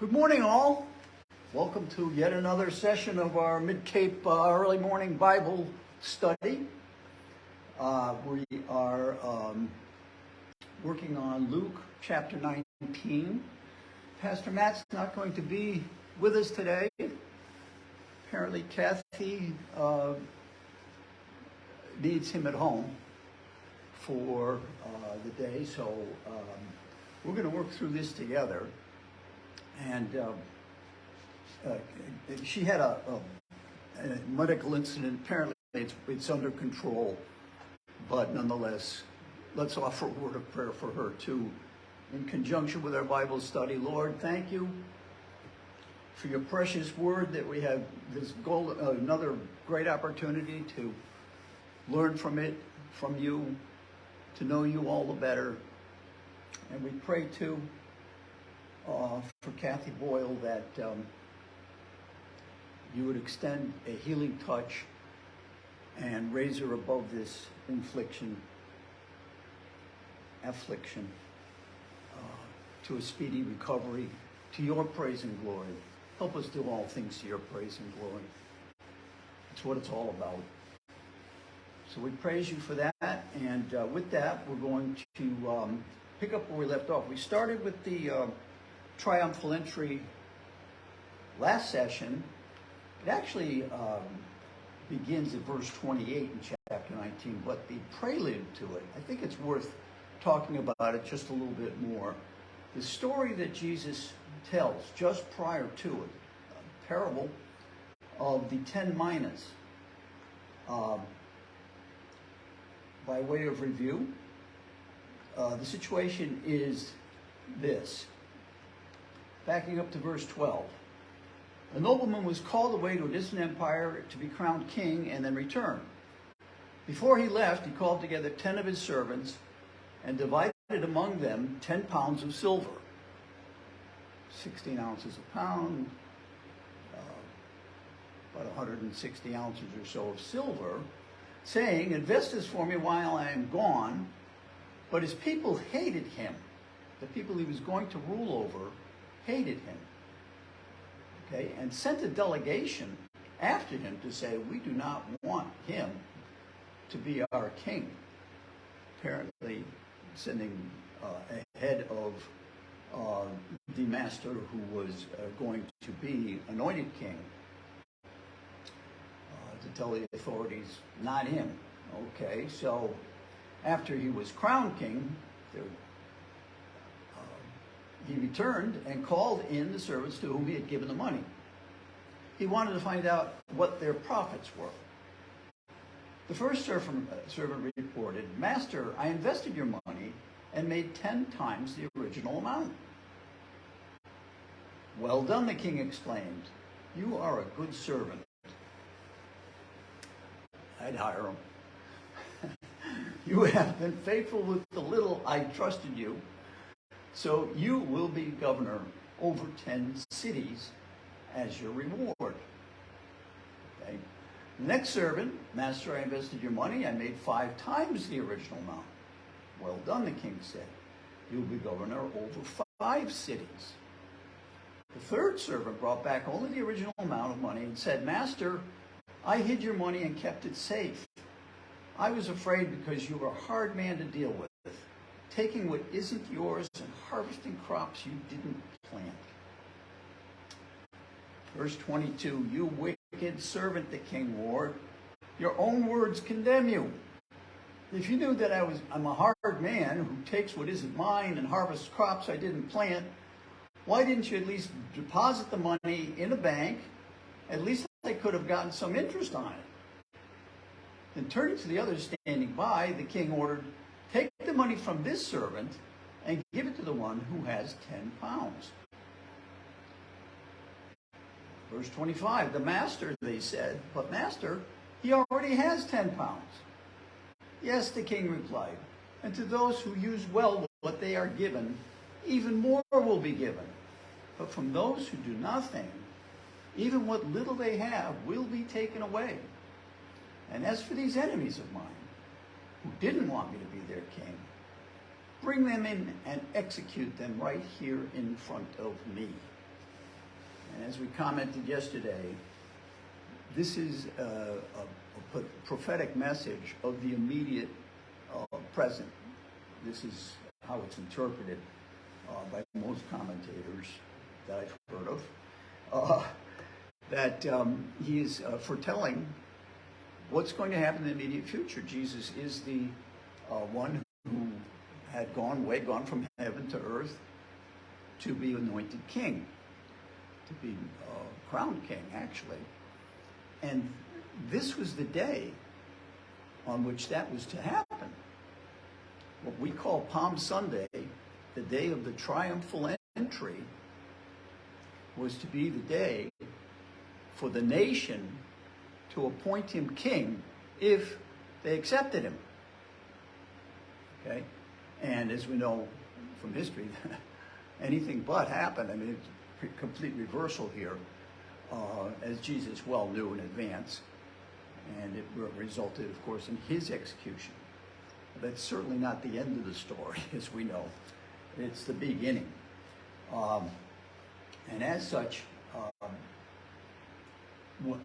Good morning, all. Welcome to yet another session of our Mid-Cape early morning Bible study. We are working on Luke chapter 19. Pastor Matt's not going to be with us today. Apparently, Kathy needs him at home for the day, so we're going to work through this together. And she had a medical incident. Apparently, it's under control, but nonetheless, let's offer a word of prayer for her too, in conjunction with our Bible study. Lord, thank you for your precious word that we have this goal, another great opportunity to learn from it, from you, to know you all the better. And we pray too for Kathy Boyle that you would extend a healing touch and raise her above this affliction to a speedy recovery, to your praise and glory. Help us do all things to your praise and glory. That's what it's all about. So we praise you for that, and with that, we're going to pick up where we left off. We started with the triumphal entry last session. It actually begins at verse 28 in chapter 19, but the prelude to it, I think it's worth talking about it just a little bit more. The story that Jesus tells just prior to it, a parable of the 10 minas. By way of review, the situation is this. Backing up to verse 12. A nobleman was called away to a distant empire to be crowned king and then return. Before he left, he called together 10 of his servants and divided among them 10 pounds of silver, 16 ounces a pound, about 160 ounces or so of silver, saying, "Invest this for me while I am gone." But his people hated him. The people he was going to rule over hated him. Okay, and sent a delegation after him to say, "We do not want him to be our king." Apparently sending ahead of the master who was going to be anointed king to tell the authorities, not him. Okay, so after he was crowned king, he returned and called in the servants to whom he had given the money. He wanted to find out what their profits were. The first servant reported, "Master, I invested your money and made 10 times the original amount." "Well done," the king exclaimed. "You are a good servant." I'd hire him. "You have been faithful with the little I trusted you, so you will be governor over 10 cities as your reward." Okay. The next servant, "Master, I invested your money. I made 5 times the original amount." "Well done," the king said. "You'll be governor over 5 cities." The third servant brought back only the original amount of money and said, "Master, I hid your money and kept it safe. I was afraid because you were a hard man to deal with, taking what isn't yours and harvesting crops you didn't plant." Verse 22, "You wicked servant," the king roared. "Your own words condemn you. If you knew that I'm a hard man who takes what isn't mine and harvests crops I didn't plant, why didn't you at least deposit the money in a bank? At least I could have gotten some interest on it." Then turning to the others standing by, the king ordered, "Take the money from this servant and give it to the one who has 10 pounds. Verse 25, "The master," they said, "But master, he already has 10 pounds. "Yes," the king replied, "and to those who use well what they are given, even more will be given. But from those who do nothing, even what little they have will be taken away. And as for these enemies of mine, who didn't want me to be their king, bring them in and execute them right here in front of me." And as we commented yesterday, this is a prophetic message of the immediate present. This is how it's interpreted by most commentators that I've heard of. That he is foretelling what's going to happen in the immediate future. Jesus is the one who had gone from heaven to earth to be anointed king, to be crowned king, actually. And this was the day on which that was to happen. What we call Palm Sunday, the day of the triumphal entry, was to be the day for the nation to appoint him king if they accepted him. Okay? And as we know from history, anything but happened. I mean, it's a complete reversal here, as Jesus well knew in advance. And it resulted, of course, in his execution. That's certainly not the end of the story, as we know. It's the beginning. And as such, we'll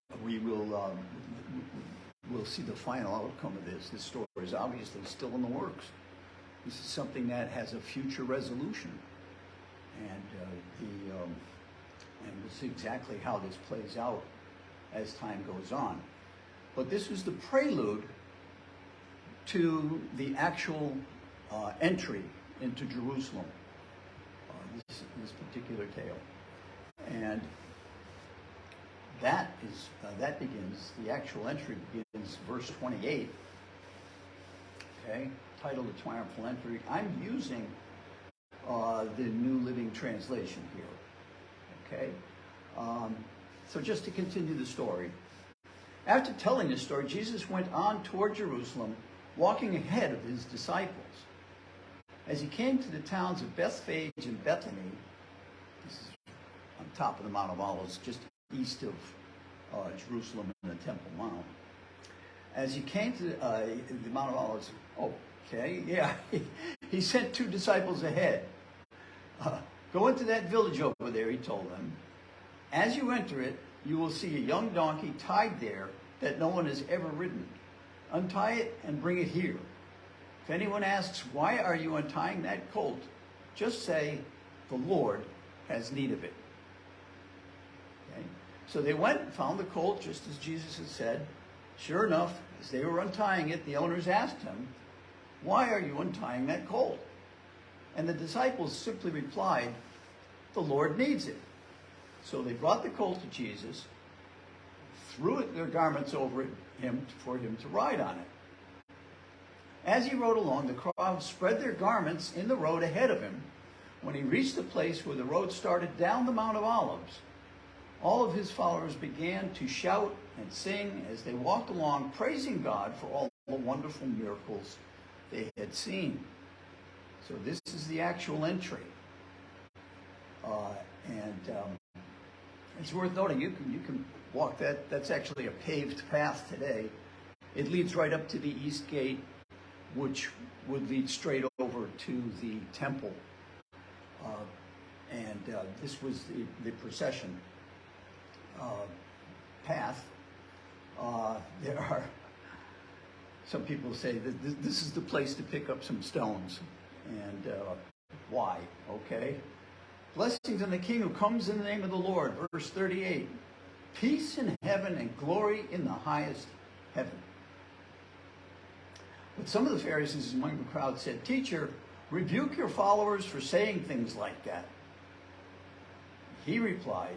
see the final outcome of this. This story is obviously still in the works. This is something that has a future resolution, and we'll see exactly how this plays out as time goes on. But this was the prelude to the actual entry into Jerusalem. This particular tale, and that begins. The actual entry begins verse 28. Okay, titled "The Triumphal Entry." I'm using the New Living Translation here. Okay, so just to continue the story. After telling this story, Jesus went on toward Jerusalem, walking ahead of his disciples. As he came to the towns of Bethphage and Bethany, this is on top of the Mount of Olives, just east of Jerusalem and the Temple Mount. As he came to the Mount of Olives, he sent two disciples ahead. Go into that village over there, he told them. As you enter it, you will see a young donkey tied there that no one has ever ridden. Untie it and bring it here. If anyone asks, why are you untying that colt? Just say, the Lord has need of it. Okay? So they went and found the colt just as Jesus had said. Sure enough, as they were untying it, the owners asked him, why are you untying that colt? And the disciples simply replied, the Lord needs it. So they brought the colt to Jesus, threw their garments over him for him to ride on it. As he rode along, the crowd spread their garments in the road ahead of him. When he reached the place where the road started down the Mount of Olives, all of his followers began to shout and sing as they walked along, praising God for all the wonderful miracles they had seen. So this is the actual entry. It's worth noting, you can walk that. That's actually a paved path today. It leads right up to the East Gate, which would lead straight over to the temple. This was the procession path. There are some people say that this is the place to pick up some stones. And why? Okay. Blessings on the King who comes in the name of the Lord. Verse 38. Peace in heaven and glory in the highest heaven. But some of the Pharisees among the crowd said, Teacher, rebuke your followers for saying things like that. He replied,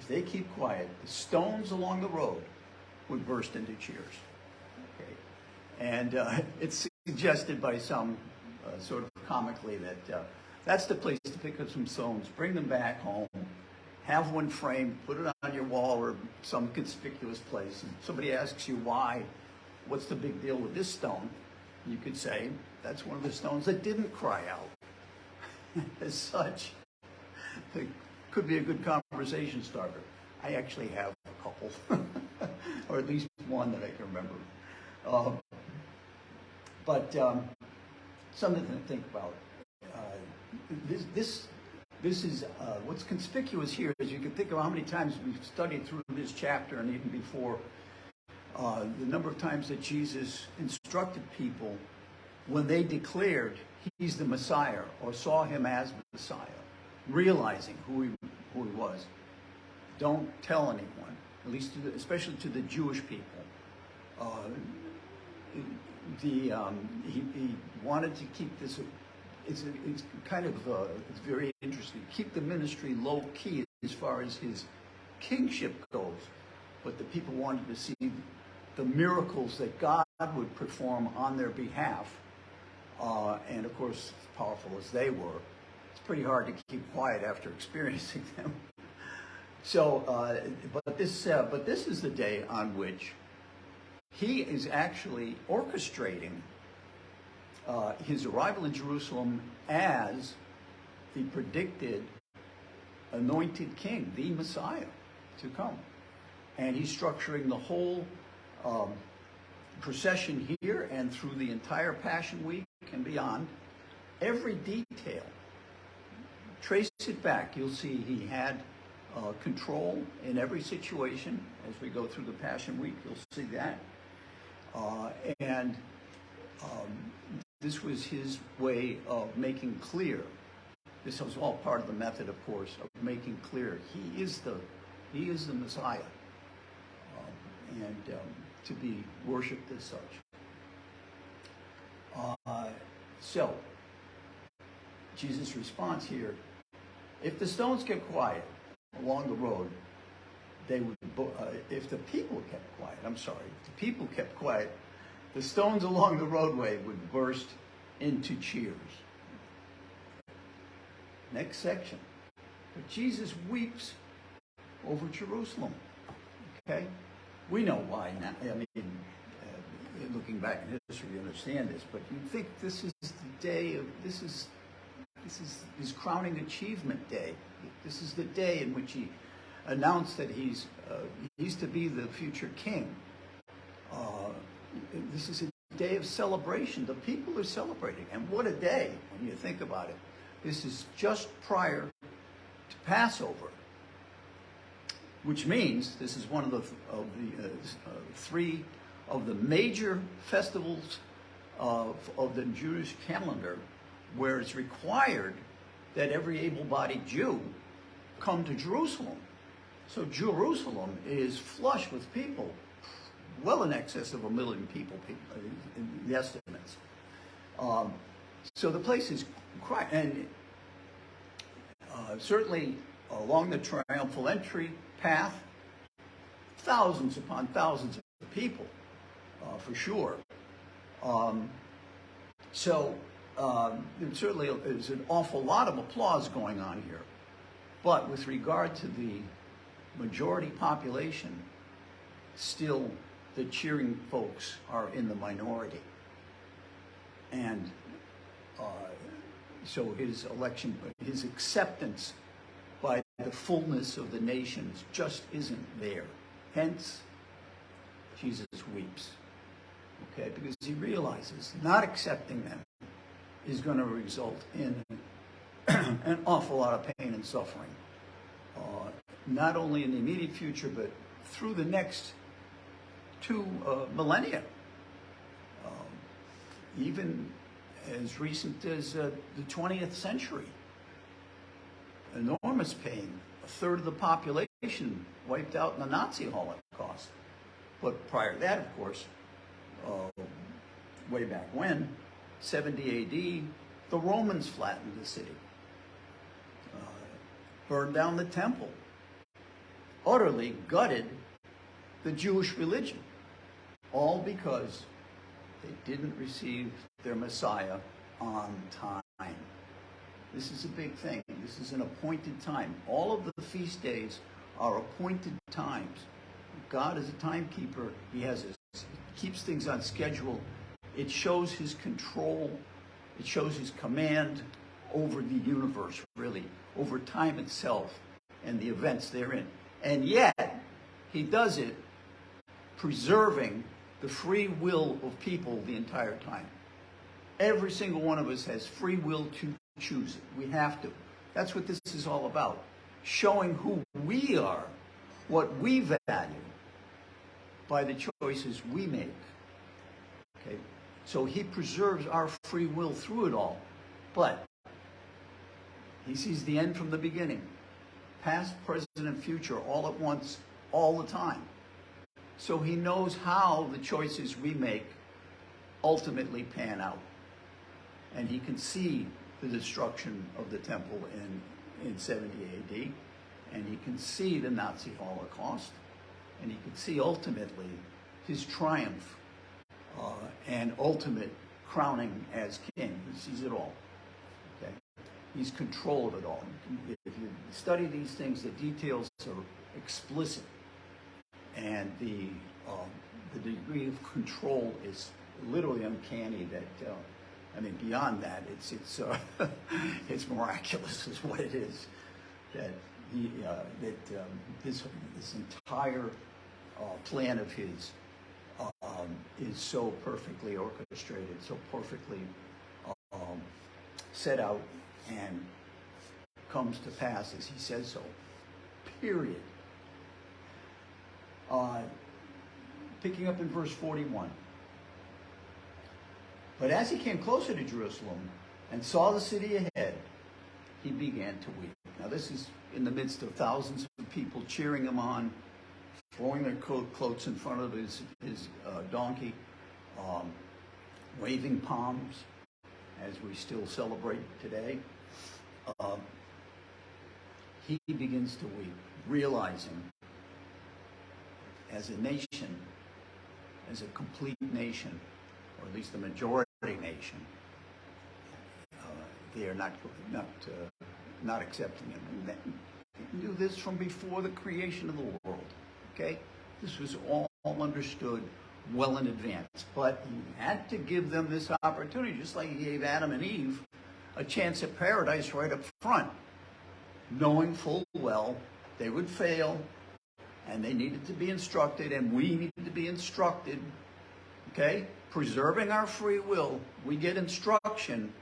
if they keep quiet, the stones along the road would burst into cheers. Okay. And it's suggested by some sort of comically that that's the place to pick up some stones, bring them back home, have one framed, put it on your wall or some conspicuous place. And somebody asks you why, what's the big deal with this stone? You could say, that's one of the stones that didn't cry out. As such, it could be a good conversation starter. I actually have a couple, or at least one that I can remember. But something to think about. This this is what's conspicuous here is you can think of how many times we've studied through this chapter and even before, the number of times that Jesus instructed people when they declared he's the Messiah or saw him as Messiah, realizing who he was. Don't tell anyone, at least especially to the Jewish people. He wanted to keep this. It's kind of it's very interesting. Keep the ministry low key as far as his kingship goes, but the people wanted to see the miracles that God would perform on their behalf. And of course, as powerful as they were, it's pretty hard to keep quiet after experiencing them. So, but this is the day on which he is actually orchestrating his arrival in Jerusalem as the predicted anointed king, the Messiah to come. And he's structuring the whole procession here and through the entire Passion Week and beyond. Every detail. Trace it back. You'll see he had control in every situation. As we go through the Passion Week, you'll see that. This was his way of making clear. This was all part of the method, of course, of making clear he is the Messiah, and to be worshipped as such. So, Jesus' response here: if the stones kept quiet along the road, they would. If the people kept quiet, if the people kept quiet, the stones along the roadway would burst into cheers. Next section. But Jesus weeps over Jerusalem. Okay? We know why now. I mean, looking back in history, we understand this, but you think this is the day of, this is his crowning achievement day. This is the day in which he announced that he's to be the future king. This is a day of celebration. The people are celebrating. And what a day when you think about it. This is just prior to Passover, which means this is one of the three of the major festivals of the Jewish calendar where it's required that every able-bodied Jew come to Jerusalem. So Jerusalem is flush with people, well in excess of 1 million people in the estimates. So the place is quiet, and certainly along the Triumphal Entry path, thousands upon thousands of people, for sure. There certainly is an awful lot of applause going on here. But with regard to the majority population, still the cheering folks are in the minority. And so his election, his acceptance by the fullness of the nations just isn't there. Hence, Jesus weeps. Okay, because he realizes not accepting them is going to result in an awful lot of pain and suffering. Not only in the immediate future, but through the next 2 millennia. Even as recent as the 20th century. Enormous pain. 1/3 of the population wiped out in the Nazi Holocaust. But prior to that, of course, way back when, 70 AD, the Romans flattened the city. Burned down the temple. Utterly gutted the Jewish religion. All because they didn't receive their Messiah on time. This is a big thing. This is an appointed time. All of the feast days are appointed times. God is a timekeeper. He keeps things on schedule. It shows his control. It shows his command over the universe, really, over time itself and the events therein. And yet, he does it preserving the free will of people the entire time. Every single one of us has free will to choose it. We have to. That's what this is all about. Showing who we are, what we value, by the choices we make. Okay? So he preserves our free will through it all. But he sees the end from the beginning. Past, present, and future all at once, all the time. So he knows how the choices we make ultimately pan out. And he can see the destruction of the temple in 70 AD. And he can see the Nazi Holocaust. And he can see ultimately his triumph and ultimate crowning as king. He sees it all. Okay? He's control of it all. If you study these things, the details are explicit. And the degree of control is literally uncanny. That I mean, beyond that, it's miraculous, is what it is. That this entire plan of his is so perfectly orchestrated, so perfectly set out, and comes to pass as he says so. Period. Picking up in verse 41. But as he came closer to Jerusalem and saw the city ahead, he began to weep. Now this is in the midst of thousands of people cheering him on, throwing their cloaks in front of his donkey, waving palms, as we still celebrate today. He begins to weep, realizing as a nation, as a complete nation, or at least the majority nation, they are not accepting him. And he knew this from before the creation of the world. Okay, this was all understood well in advance. But he had to give them this opportunity, just like he gave Adam and Eve a chance at paradise right up front, knowing full well they would fail, and they needed to be instructed, and we needed to be instructed. Okay? Preserving our free will, we get instruction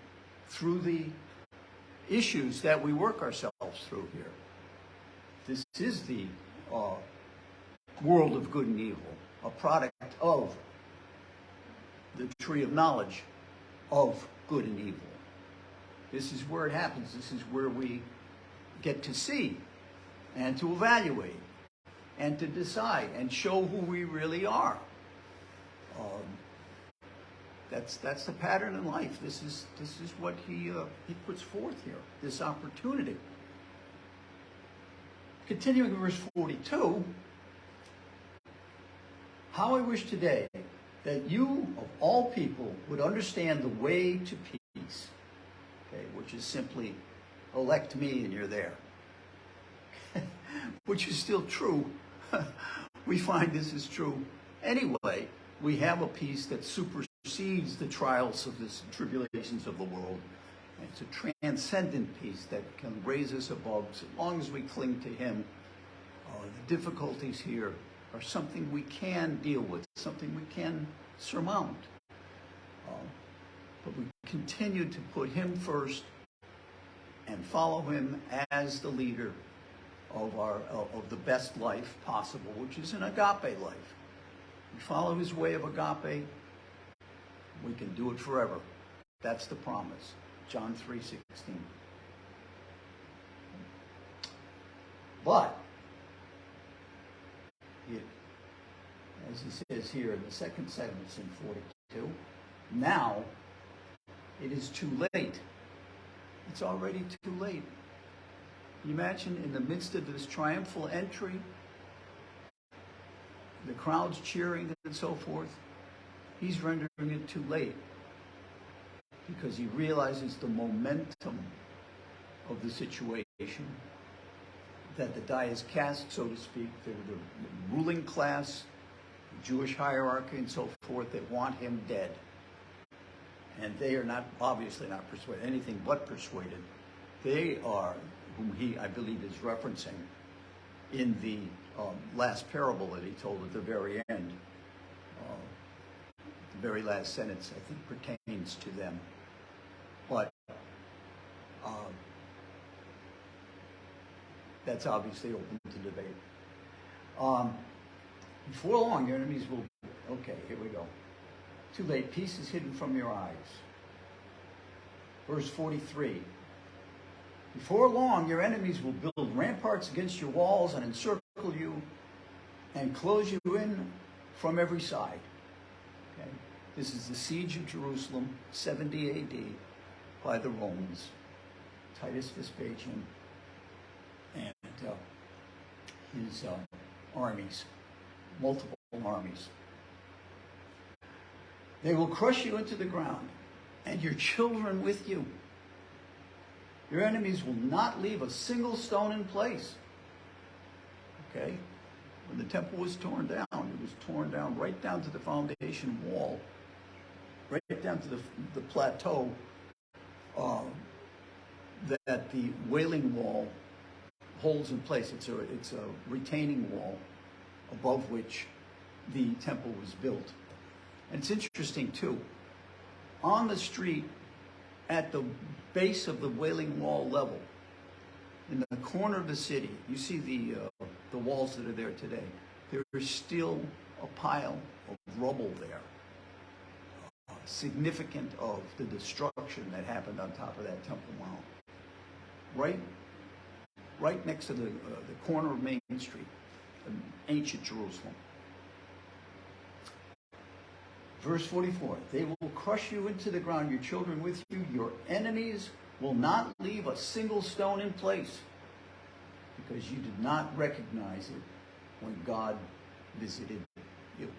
through the issues that we work ourselves through here. This is the world of good and evil, a product of the tree of knowledge of good and evil. This is where it happens. This is where we get to see and to evaluate and to decide and show who we really are. That's the pattern in life. This is what he puts forth here, this opportunity. Continuing in verse 42, how I wish today that you, of all people, would understand the way to peace, okay, which is simply elect me and you're there, which is still true. We find this is true anyway. We have a peace that supersedes the trials of the tribulations of the world. And it's a transcendent peace that can raise us above, as long as we cling to him. The difficulties here are something we can deal with, something we can surmount. But we continue to put him first and follow him as the leader of the best life possible, which is an agape life. We follow his way of agape, we can do it forever. That's the promise. John 3:16. But, as he says here in the second sentence in 42, now it is too late. It's already too late. Can you imagine, in the midst of this triumphal entry, the crowds cheering and so forth, he's rendering it too late because he realizes the momentum of the situation, that the die is cast, so to speak. The ruling class, the Jewish hierarchy and so forth, that want him dead. And they are not, obviously not persuaded, anything but persuaded. They are, whom he, I believe, is referencing in the last parable that he told at the very end. The very last sentence, I think, pertains to them. But that's obviously open to debate. Before long, your enemies will, okay, here we go. Too late, peace is hidden from your eyes. Verse 43. Before long, your enemies will build ramparts against your walls and encircle you and close you in from every side. Okay? This is the siege of Jerusalem, 70 AD, by the Romans, Titus Vespasian, and his armies, multiple armies. They will crush you into the ground, and your children with you. Your enemies will not leave a single stone in place. Okay? When the temple was torn down, it was torn down right down to the foundation wall, right down to the plateau that the Wailing Wall holds in place. It's a retaining wall above which the temple was built. And it's interesting too. On the street, at the base of the Wailing Wall level, in the corner of the city, you see the walls that are there today. There is still a pile of rubble there, significant of the destruction that happened on top of that Temple Mount. Right next to the corner of Main Street, ancient Jerusalem. Verse 44, they will crush you into the ground, your children with you. Your enemies will not leave a single stone in place, because you did not recognize it when God visited you.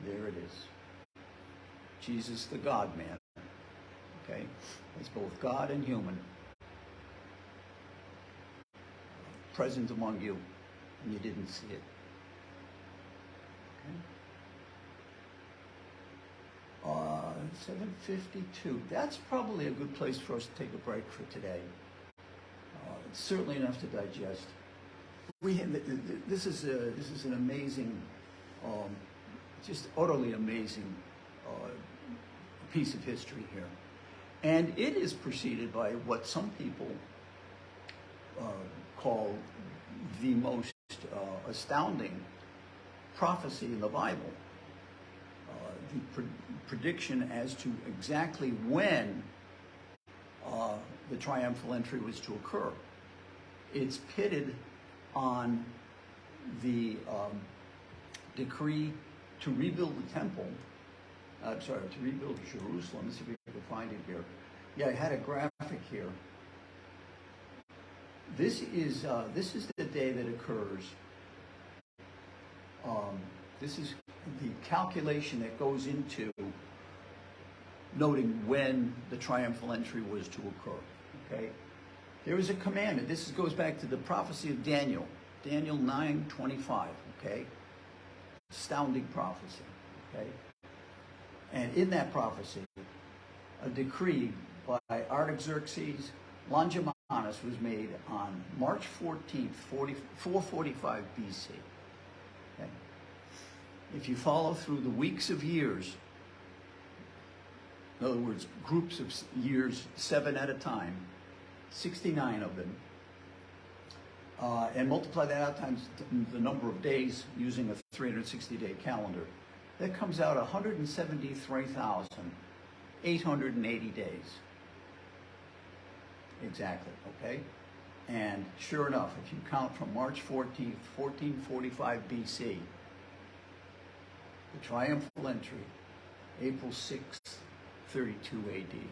There it is. Jesus, the God-man, okay, is both God and human, present among you, and you didn't see it. Okay. 7:52. That's probably a good place for us to take a break for today. It's certainly enough to digest. This is an amazing, just utterly amazing piece of history here, and it is preceded by what some people call the most astounding prophecy in the Bible. The prediction as to exactly when the triumphal entry was to occur. It's pitted on the decree to rebuild the temple. To rebuild Jerusalem. Let's see if we can find it here. Yeah, I had a graphic here. This is the day that occurs. This is the calculation that goes into noting when the triumphal entry was to occur. Okay, there is a commandment. This goes back to the prophecy of Daniel, Daniel 9:25. Okay, astounding prophecy. Okay, and in that prophecy, a decree by Artaxerxes Longimanus was made on March 14th, 445 BC. Okay. If you follow through the weeks of years, in other words, groups of years, 7 at a time, 69 of them, and multiply that out times the number of days using a 360-day calendar, that comes out 173,880 days. Exactly, okay? And sure enough, if you count from March 14th, 1445 BC, the triumphal entry, April 6th, 32 AD.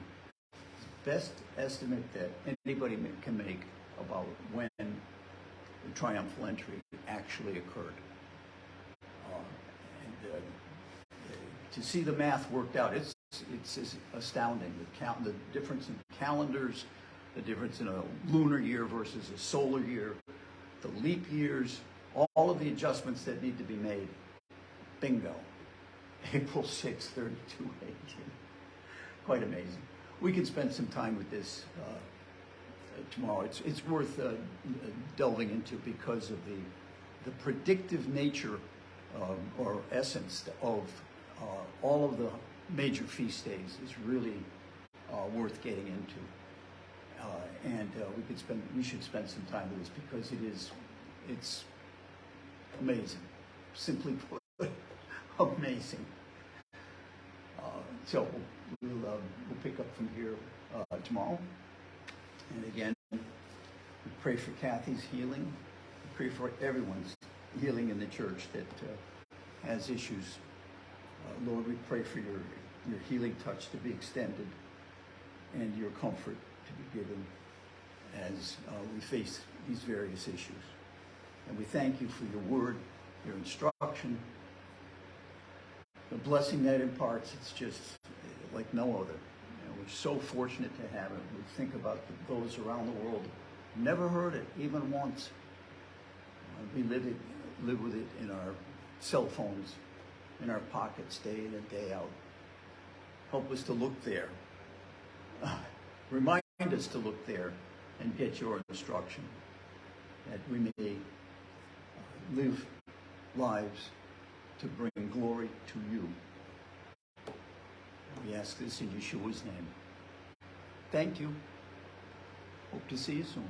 Best estimate that anybody can make about when the triumphal entry actually occurred. To see the math worked out, it's astounding. The difference in calendars, the difference in a lunar year versus a solar year, the leap years, all of the adjustments that need to be made. Bingo. April 6th, 32 AD. Quite amazing. We can spend some time with this tomorrow. It's worth delving into because of the predictive nature or essence of all of the major feast days is really worth getting into. we should spend some time with this because it's amazing, simply put, amazing. So we'll pick up from here tomorrow. And again, we pray for Kathy's healing. We pray for everyone's healing in the church that has issues. Lord, we pray for your healing touch to be extended and your comfort to be given as we face these various issues. And we thank you for your word, your instruction, the blessing that imparts. It's just like no other. We're so fortunate to have it. We think about those around the world who never heard it, even once. We live with it in our cell phones, in our pockets, day in and day out. Help us to look there. Remind us to look there and get your instruction, that we may live lives to bring glory to you. We ask this in Yeshua's name. Thank you. Hope to see you soon.